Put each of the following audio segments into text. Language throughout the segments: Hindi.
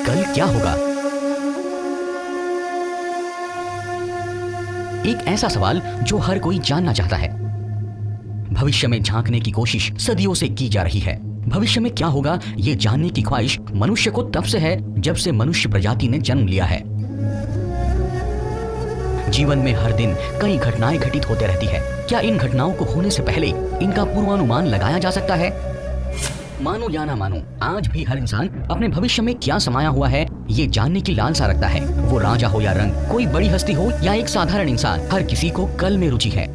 कल क्या होगा? एक ऐसा सवाल जो हर कोई जानना चाहता है। भविष्य में झांकने की कोशिश सदियों से की जा रही है। भविष्य में क्या होगा ये जानने की ख्वाहिश मनुष्य को तब से है जब से मनुष्य प्रजाति ने जन्म लिया है। जीवन में हर दिन कई घटनाएं घटित होते रहती है। क्या इन घटनाओं को होने से पहले इनका पूर्वानुमान लगाया जा सकता है? मानो या ना मानो, आज भी हर इंसान अपने भविष्य में क्या समाया हुआ है ये जानने की लालसा रखता है। वो राजा हो या रंग, कोई बड़ी हस्ती हो या एक साधारण इंसान, हर किसी को कल में रुचि है।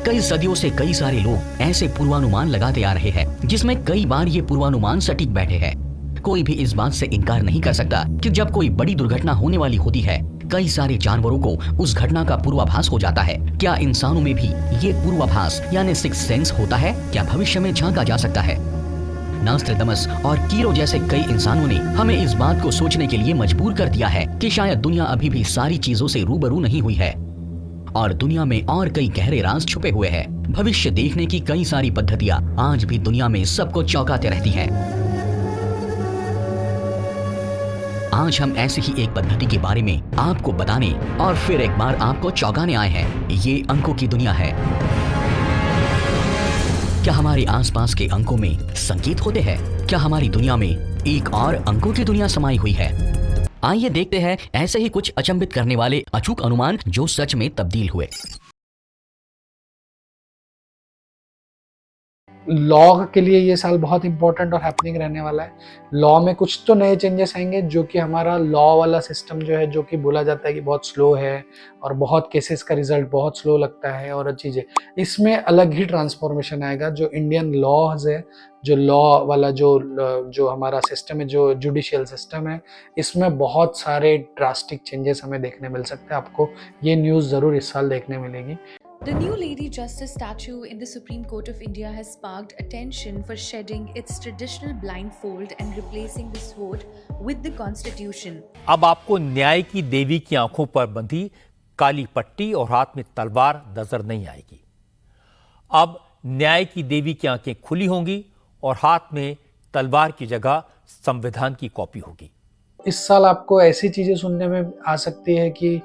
कई सदियों से कई सारे लोग ऐसे पूर्वानुमान लगाते आ रहे हैं जिसमें कई बार ये पूर्वानुमान सटीक बैठे हैं। कोई भी इस बात से इनकार नहीं कर सकता कि जब कोई बड़ी दुर्घटना होने वाली होती है, कई सारे जानवरों को उस घटना का पूर्वाभास हो जाता है। क्या इंसानों में भी ये पूर्वाभास यानी सिक्स्थ सेंस होता है? क्या भविष्य में झांका जा सकता है? नास्ट्रेडमस और कीरो जैसे कई इंसानों ने हमें इस बात को सोचने के लिए मजबूर कर दिया है कि शायद दुनिया अभी भी सारी चीजों से रूबरू नहीं हुई है और दुनिया में और कई गहरे राज छुपे हुए हैं। भविष्य देखने की कई सारी पद्धतियां आज भी दुनिया में सबको चौंकाते रहती हैं। आज हम ऐसी ही एक पद्धति के बारे में आपको बताने और फिर एक बार आपको चौंकाने आए हैं। ये अंकों की दुनिया है। क्या हमारे आसपास के अंकों में संकेत होते हैं? क्या हमारी दुनिया में एक और अंकों की दुनिया समाई हुई है? आइए देखते हैं ऐसे ही कुछ अचंभित करने वाले अचूक अनुमान जो सच में तब्दील हुए। लॉ के लिए ये साल बहुत इंपॉर्टेंट और हैपनिंग रहने वाला है। लॉ में कुछ तो नए चेंजेस आएंगे, जो कि हमारा लॉ वाला सिस्टम जो है, जो कि बोला जाता है कि बहुत स्लो है और बहुत केसेस का रिजल्ट बहुत स्लो लगता है और चीज़ें, इसमें अलग ही ट्रांसफॉर्मेशन आएगा। जो इंडियन लॉज है, जो लॉ वाला जो हमारा सिस्टम है, जो जुडिशियल सिस्टम है, इसमें बहुत सारे ड्रास्टिक चेंजेस हमें देखने मिल सकते हैं। आपको ये न्यूज़ ज़रूर इस साल देखने मिलेगी। The new Lady Justice statue in the Supreme Court of India has sparked attention for shedding its traditional blindfold and replacing the sword with the Constitution. अब आपको न्याय की देवी की आंखों पर बंधी काली पट्टी और हाथ में तलवार नजर नहीं आएगी। अब न्याय की देवी की आंखें खुली होंगी और हाथ में तलवार की जगह संविधान की कॉपी होगी। इस साल आपको ऐसी चीज़ें सुनने में आ सकती है कि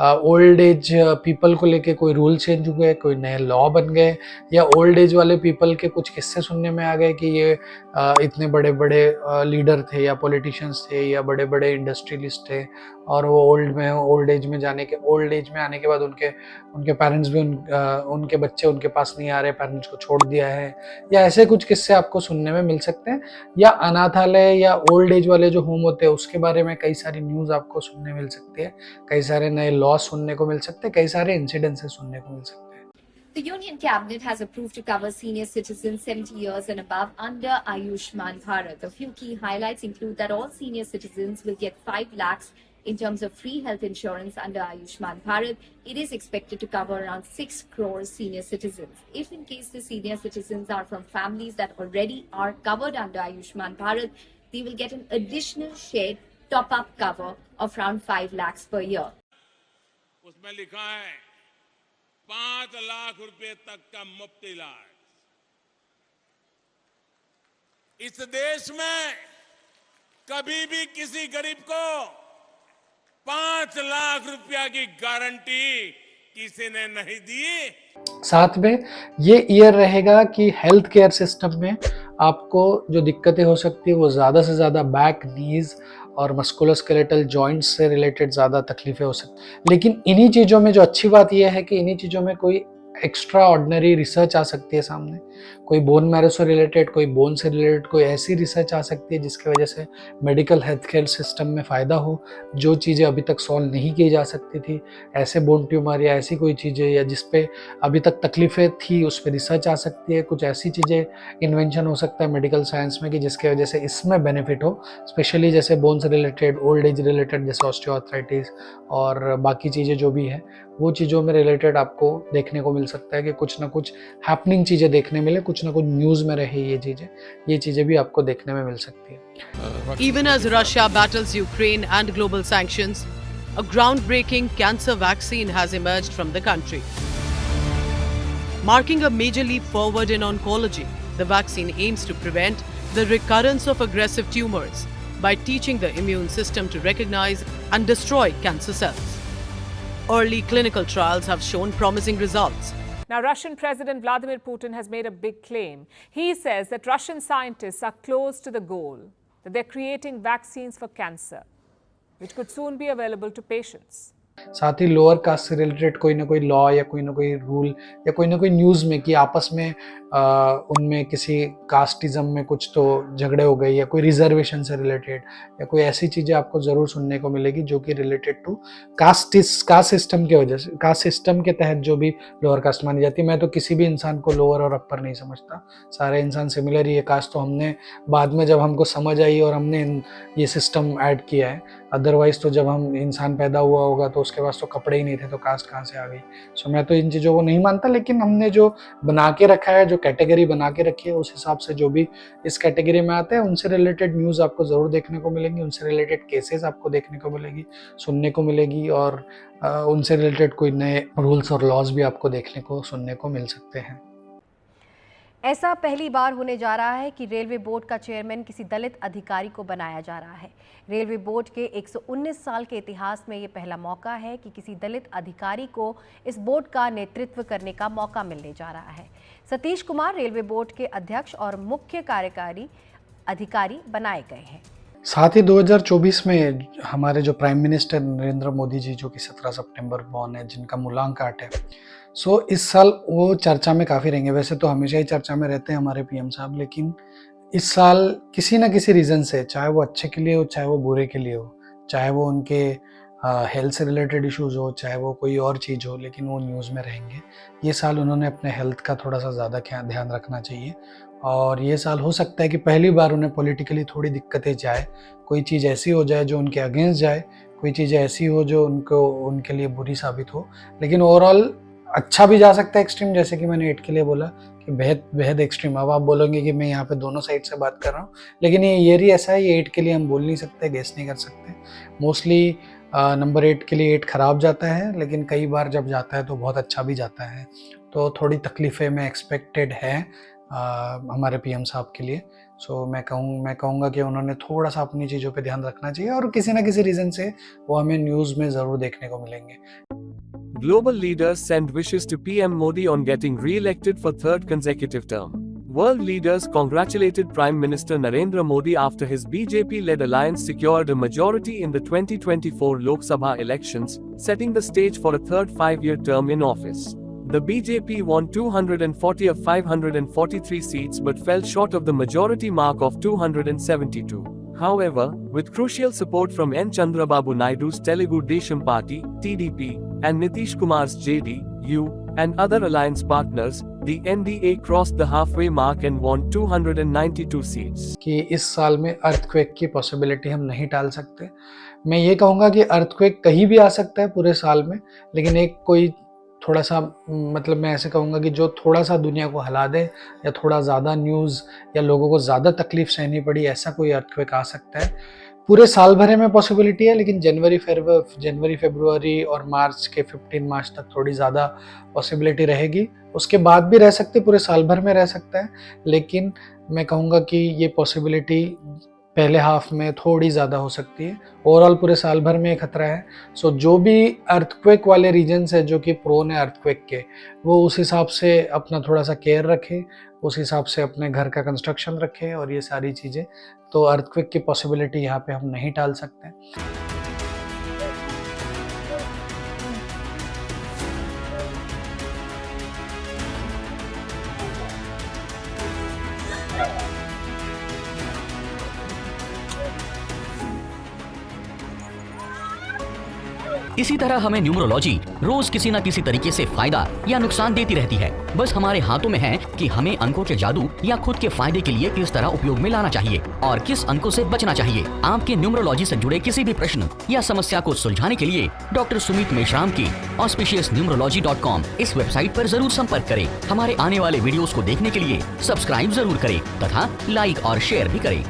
ओल्ड एज पीपल को लेके कोई रूल चेंज हुए, कोई नए लॉ बन गए, या ओल्ड एज वाले पीपल के कुछ किस्से सुनने में आ गए कि ये इतने बड़े बड़े लीडर थे या पॉलिटिशियंस थे या बड़े बड़े इंडस्ट्रियलिस्ट थे और वो ओल्ड एज में आने के बाद उनके पेरेंट्स भी उनके बच्चे उनके पास नहीं आ रहे, पेरेंट्स को छोड़ दिया है, या ऐसे कुछ किस्से आपको सुनने में मिल सकते हैं। या अनाथालय या ओल्ड एज वाले जो होम होते हैं उसके बारे में कई सारी न्यूज़ आपको सुनने मिल सकती है, कई सारे नए लॉ सुनने को मिल सकते हैं, कई सारे इंसिडेंसेस सुनने को मिल सकते हैं। The Union Cabinet has approved to cover senior citizens 70 years and above under Ayushman Bharat. A few key highlights include that all senior citizens will get 5 lakhs in terms of free health insurance under Ayushman Bharat. It is expected to cover around 6 crore senior citizens. If in case the senior citizens are from families that already are covered under Ayushman Bharat, they will get an additional shared top-up cover of around 5 lakhs per year. उसमें लिखा है 5 लाख रुपए तक का मुफ्त इलाज। इस देश में कभी भी किसी गरीब को 5 लाख रुपया की गारंटी किसी ने नहीं दी। साथ में ये ईयर रहेगा कि हेल्थ केयर सिस्टम में आपको जो दिक्कतें हो सकती है वो ज़्यादा से ज़्यादा बैक, नीज और मस्कुलोस्केलेटल जॉइंट्स से रिलेटेड ज़्यादा तकलीफें हो सकती हैं। लेकिन इन्हीं चीज़ों में जो अच्छी बात यह है कि इन्हीं चीज़ों में कोई एक्स्ट्रा ऑर्डिनरी रिसर्च आ सकती है सामने, कोई बोन मैरो से रिलेटेड, कोई बोन से रिलेटेड कोई ऐसी रिसर्च आ सकती है जिसकी वजह से मेडिकल हेल्थ केयर सिस्टम में फ़ायदा हो, जो चीज़ें अभी तक सॉल्व नहीं की जा सकती थी, ऐसे बोन ट्यूमर या ऐसी कोई चीज़ें या जिस पे अभी तक तकलीफ़ें थी उस पर रिसर्च आ सकती है। कुछ ऐसी चीज़ें इन्वेंशन हो सकता है मेडिकल साइंस में कि जिसकी वजह से इसमें बेनिफिट हो, स्पेशली जैसे बोन से रिलेटेड, ओल्ड एज रिलेटेड जैसे ऑस्टियोआर्थराइटिस और बाकी चीज़ें जो भी हैं वो चीज़ों में रिलेटेड आपको देखने को मिल सकता है कि कुछ ना कुछ हैपनिंग चीज़ें देखने मिले, कुछ ना कुछ न्यूज़ में रहे ये चीज़ें भी आपको देखने में मिल सकती है। Even as Russia battles Ukraine and global sanctions, a groundbreaking cancer vaccine has emerged from the country. Marking a major leap forward in oncology, the vaccine aims to prevent the recurrence of aggressive tumors, by teaching the immune system to recognize and destroy cancer cells. Early clinical trials have shown promising results. Now, Russian President Vladimir Putin has made a big claim. He says that Russian scientists are close to the goal, that they're creating vaccines for cancer, which could soon be available to patients. साथ ही लोअर कास्ट से रिलेटेड कोई ना कोई लॉ या कोई ना कोई रूल या कोई ना कोई न्यूज़ में कि आपस में उनमें किसी कास्टिज्म में कुछ तो झगड़े हो गए या कोई रिजर्वेशन से रिलेटेड या कोई ऐसी चीज़ें आपको ज़रूर सुनने को मिलेगी जो कि रिलेटेड टू कास्ट सिस्टम के वजह से, कास्ट सिस्टम के तहत जो भी लोअर कास्ट मानी जाती है। मैं तो किसी भी इंसान को लोअर और अपर नहीं समझता, सारे इंसान सिमिलर ही है। कास्ट तो हमने बाद में जब हमको समझ आई और हमने ये सिस्टम ऐड किया है, अदरवाइज तो जब हम इंसान पैदा हुआ होगा तो उसके पास तो कपड़े ही नहीं थे, तो कास्ट कहाँ से आ गई। सो मैं तो इन चीज़ों को नहीं मानता, लेकिन हमने जो बना के रखा है, जो कैटेगरी बना के रखी है, उस हिसाब से जो भी इस कैटेगरी में आते हैं उनसे रिलेटेड न्यूज़ आपको ज़रूर देखने को मिलेंगी, उनसे रिलेटेड केसेस आपको देखने को मिलेगी, सुनने को मिलेगी, और उनसे रिलेटेड कोई नए रूल्स और लॉज भी आपको देखने को सुनने को मिल सकते हैं। ऐसा पहली बार होने जा रहा है कि रेलवे बोर्ड का चेयरमैन किसी दलित अधिकारी को बनाया जा रहा है। रेलवे बोर्ड के 119 साल के इतिहास में ये पहला मौका है कि किसी दलित अधिकारी को इस बोर्ड का नेतृत्व करने का मौका मिलने जा रहा है। सतीश कुमार रेलवे बोर्ड के अध्यक्ष और मुख्य कार्यकारी अधिकारी बनाए गए हैं। साथ ही 2024 में हमारे जो प्राइम मिनिस्टर नरेंद्र मोदी जी, जो कि 17 सितंबर बॉर्न है, जिनका मूलांक 8 है, सो इस साल वो चर्चा में काफ़ी रहेंगे। वैसे तो हमेशा ही चर्चा में रहते हैं हमारे पीएम साहब, लेकिन इस साल किसी न किसी रीज़न से, चाहे वो अच्छे के लिए हो चाहे वो बुरे के लिए हो, चाहे वो उनके हेल्थ से रिलेटेड इश्यूज़ हो, चाहे वो कोई और चीज़ हो, लेकिन वो न्यूज़ में रहेंगे। ये साल उन्होंने अपने हेल्थ का थोड़ा सा ज़्यादा ध्यान रखना चाहिए, और ये साल हो सकता है कि पहली बार उन्हें पॉलिटिकली थोड़ी दिक्कतें जाए, कोई चीज़ ऐसी हो जाए जो उनके अगेंस्ट जाए, कोई चीज़ ऐसी हो जो उनके लिए बुरी साबित हो। लेकिन ओवरऑल अच्छा भी जा सकता है एक्सट्रीम, जैसे कि मैंने 8 के लिए बोला कि बेहद एक्सट्रीम। अब आप बोलोगे कि मैं यहाँ पे दोनों साइड से बात कर रहा हूँ, लेकिन ये ईयर ही ऐसा है, ये 8 के लिए हम बोल नहीं सकते, गेस नहीं कर सकते। मोस्टली नंबर 8 के लिए 8 ख़राब जाता है, लेकिन कई बार जब जाता है तो बहुत अच्छा भी जाता है। तो थोड़ी तकलीफ़ें में एक्सपेक्टेड है हमारे पीएम साहब के लिए। सो मैं कहूँगा कि उन्होंने थोड़ा सा अपनी चीज़ों पे ध्यान रखना चाहिए, और किसी न किसी रीज़न से वो हमें न्यूज़ में ज़रूर देखने को मिलेंगे। Global leaders send wishes to PM Modi on getting re-elected for third consecutive term. World leaders congratulated Prime Minister Narendra Modi after his BJP-led alliance secured a majority in the 2024 Lok Sabha elections, setting the stage for a third 5-year term in office. The BJP won 240 of 543 seats but fell short of the majority mark of 272. However, with crucial support from N. Chandrababu Naidu's Telugu Desam Party (TDP) and Nitish Kumar's JDU and other alliance partners, the NDA crossed the halfway mark and won 292 seats. कि इस साल में अर्थक्वेक की पॉसिबिलिटी हम नहीं टाल सकते। मैं ये कहूँगा कि अर्थक्वेक कहीं भी आ सकता है पूरे साल में, लेकिन एक कोई थोड़ा सा, मतलब मैं ऐसे कहूँगा कि जो थोड़ा सा दुनिया को हिला दे या थोड़ा ज़्यादा न्यूज़ या लोगों को ज़्यादा तकलीफ सहनी पड़ी, ऐसा कोई अर्थक्वेक आ सकता है। पूरे साल भरे में पॉसिबिलिटी है, लेकिन जनवरी, फरवरी और मार्च के 15 मार्च तक थोड़ी ज़्यादा पॉसिबिलिटी रहेगी। उसके बाद भी रह सकते, पूरे साल भर में रह सकता है, लेकिन मैं कहूँगा कि ये पॉसिबिलिटी पहले हाफ में थोड़ी ज़्यादा हो सकती है। ओवरऑल पूरे साल भर में खतरा है। सो जो भी अर्थक्वेक वाले रीजन्स है जो कि प्रोन है अर्थक्वेक के, वो उस हिसाब से अपना थोड़ा सा केयर रखे, उस हिसाब से अपने घर का कंस्ट्रक्शन रखे और ये सारी चीज़ें। तो अर्थक्वेक की पॉसिबिलिटी यहाँ पे हम नहीं टाल सकते। इसी तरह हमें न्यूमरोलॉजी रोज किसी न किसी तरीके से फायदा या नुकसान देती रहती है। बस हमारे हाथों में है कि हमें अंकों के जादू या खुद के फायदे के लिए किस तरह उपयोग में लाना चाहिए और किस अंकों से बचना चाहिए। आपके न्यूमरोलॉजी से जुड़े किसी भी प्रश्न या समस्या को सुलझाने के लिए डॉक्टर सुमित मेश्राम की auspiciousnumerology.com इस वेबसाइट पर जरूर संपर्क करें। हमारे आने वाले वीडियोस को देखने के लिए सब्सक्राइब जरूर करें तथा लाइक और शेयर भी करें।